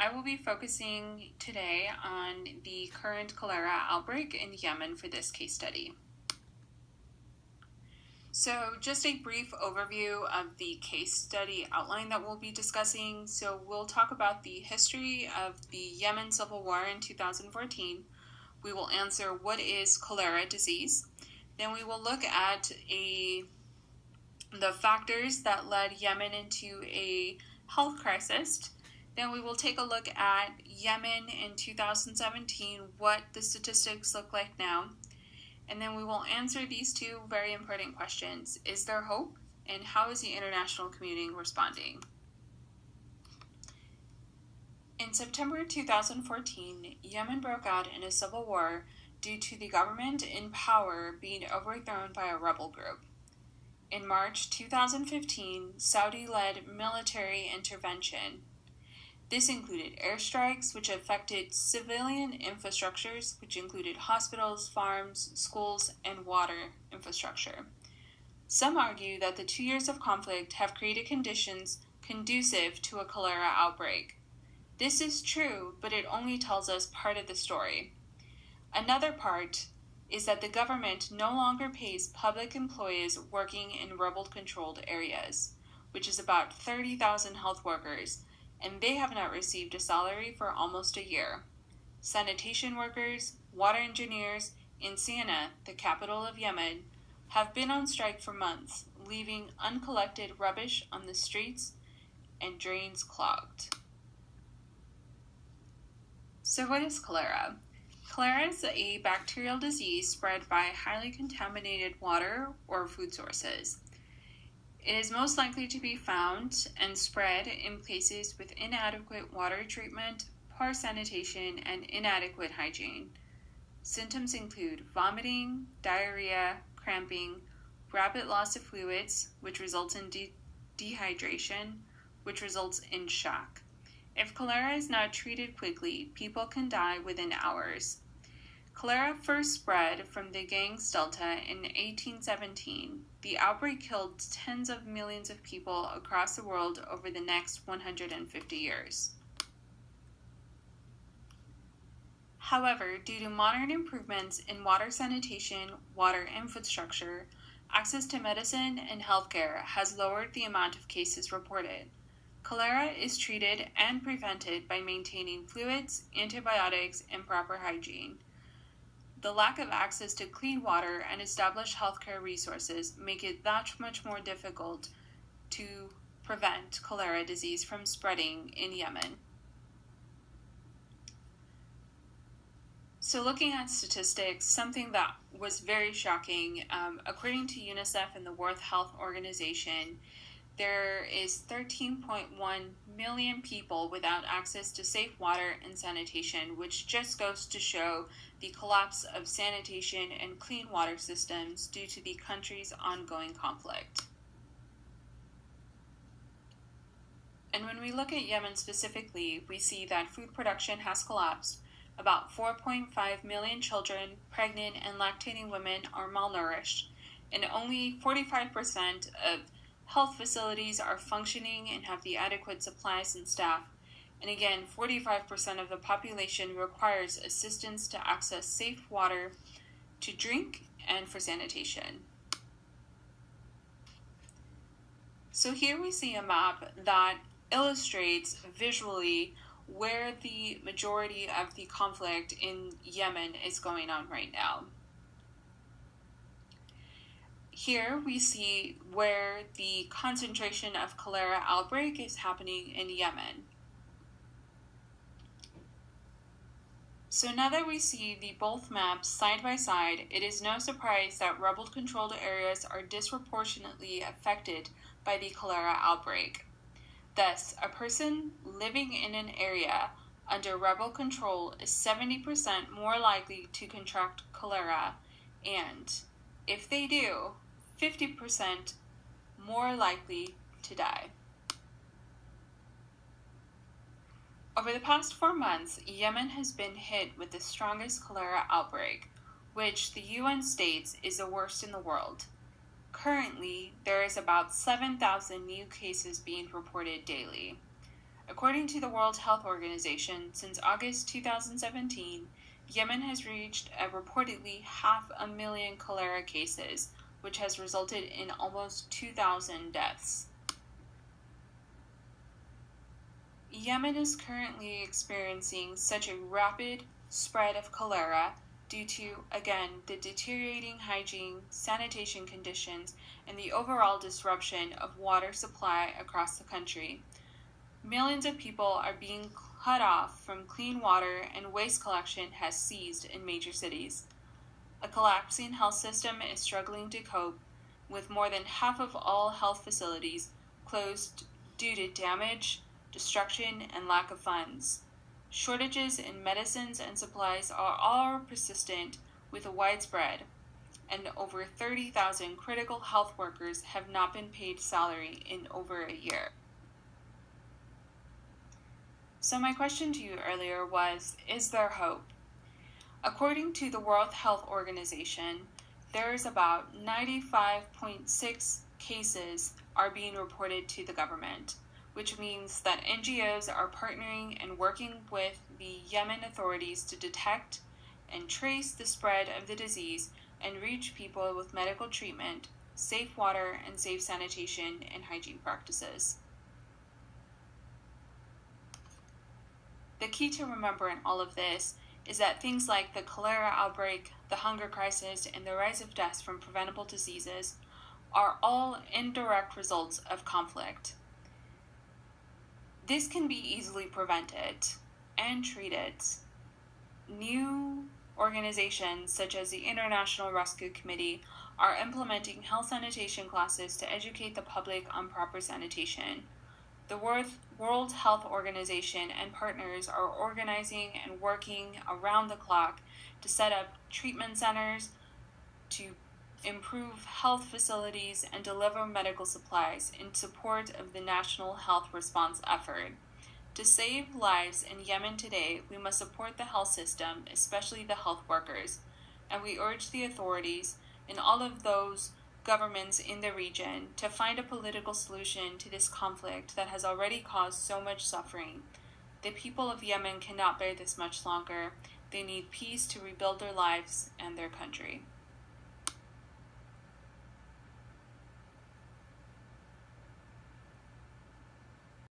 I will be focusing today on the current cholera outbreak in Yemen for this case study. So just a brief overview of the case study outline that we'll be discussing. So we'll talk about the history of the Yemen Civil War in 2014. We will answer what is cholera disease. Then we will look at the factors that led Yemen into a health crisis. Then we will take a look at Yemen in 2017, what the statistics look like now. And then we will answer these two very important questions. Is there hope? And how is the international community responding? In September 2014, Yemen broke out in a civil war due to the government in power being overthrown by a rebel group. In March 2015, Saudi-led military intervention. This included airstrikes, which affected civilian infrastructures, which included hospitals, farms, schools, and water infrastructure. Some argue that the 2 years of conflict have created conditions conducive to a cholera outbreak. This is true, but it only tells us part of the story. Another part is that the government no longer pays public employees working in rebel-controlled areas, which is about 30,000 health workers, and they have not received a salary for almost a year. Sanitation workers, water engineers in Sana'a, the capital of Yemen, have been on strike for months, leaving uncollected rubbish on the streets and drains clogged. So what is cholera? Cholera is a bacterial disease spread by highly contaminated water or food sources. It is most likely to be found and spread in places with inadequate water treatment, poor sanitation, and inadequate hygiene. Symptoms include vomiting, diarrhea, cramping, rapid loss of fluids, which results in dehydration, which results in shock. If cholera is not treated quickly, people can die within hours. Cholera first spread from the Ganges Delta in 1817. The outbreak killed tens of millions of people across the world over the next 150 years. However, due to modern improvements in water sanitation, water infrastructure, access to medicine and healthcare has lowered the amount of cases reported. Cholera is treated and prevented by maintaining fluids, antibiotics, and proper hygiene. The lack of access to clean water and established healthcare resources make it that much more difficult to prevent cholera disease from spreading in Yemen. So looking at statistics, something that was very shocking, according to UNICEF and the World Health Organization, there is 13.1 million people without access to safe water and sanitation, which just goes to show the collapse of sanitation and clean water systems due to the country's ongoing conflict. And when we look at Yemen specifically, we see that food production has collapsed. About 4.5 million children, pregnant, and lactating women are malnourished, and only 45% of health facilities are functioning and have the adequate supplies and staff. And again, 45% of the population requires assistance to access safe water to drink and for sanitation. So here we see a map that illustrates visually where the majority of the conflict in Yemen is going on right now. Here we see where the concentration of cholera outbreak is happening in Yemen. So now that we see the both maps side by side, it is no surprise that rebel-controlled areas are disproportionately affected by the cholera outbreak. Thus, a person living in an area under rebel control is 70% more likely to contract cholera, and if they do, 50% more likely to die. Over the past 4 months, Yemen has been hit with the strongest cholera outbreak, which the UN states is the worst in the world. Currently, there is about 7,000 new cases being reported daily. According to the World Health Organization, since August 2017, Yemen has reached a reportedly 500,000 cholera cases, which has resulted in almost 2,000 deaths. Yemen is currently experiencing such a rapid spread of cholera due to, again, the deteriorating hygiene, sanitation conditions, and the overall disruption of water supply across the country. Millions of people are being cut off from clean water, and waste collection has ceased in major cities. A collapsing health system is struggling to cope, with more than half of all health facilities closed due to damage, destruction, and lack of funds. Shortages in medicines and supplies are all persistent with a widespread, and over 30,000 critical health workers have not been paid salary in over a year. So my question to you earlier was, is there hope? According to the World Health Organization, there's about 95.6 cases are being reported to the government, which means that NGOs are partnering and working with the Yemen authorities to detect and trace the spread of the disease and reach people with medical treatment, safe water, and safe sanitation and hygiene practices. The key to remember in all of this is that things like the cholera outbreak, the hunger crisis, and the rise of deaths from preventable diseases are all indirect results of conflict. This can be easily prevented and treated. New organizations such as the International Rescue Committee are implementing health sanitation classes to educate the public on proper sanitation. The World Health Organization and partners are organizing and working around the clock to set up treatment centers, to improve health facilities, and deliver medical supplies in support of the national health response effort. To save lives in Yemen today, we must support the health system, especially the health workers, and we urge the authorities and all of those governments in the region to find a political solution to this conflict that has already caused so much suffering. The people of Yemen cannot bear this much longer. They need peace to rebuild their lives and their country.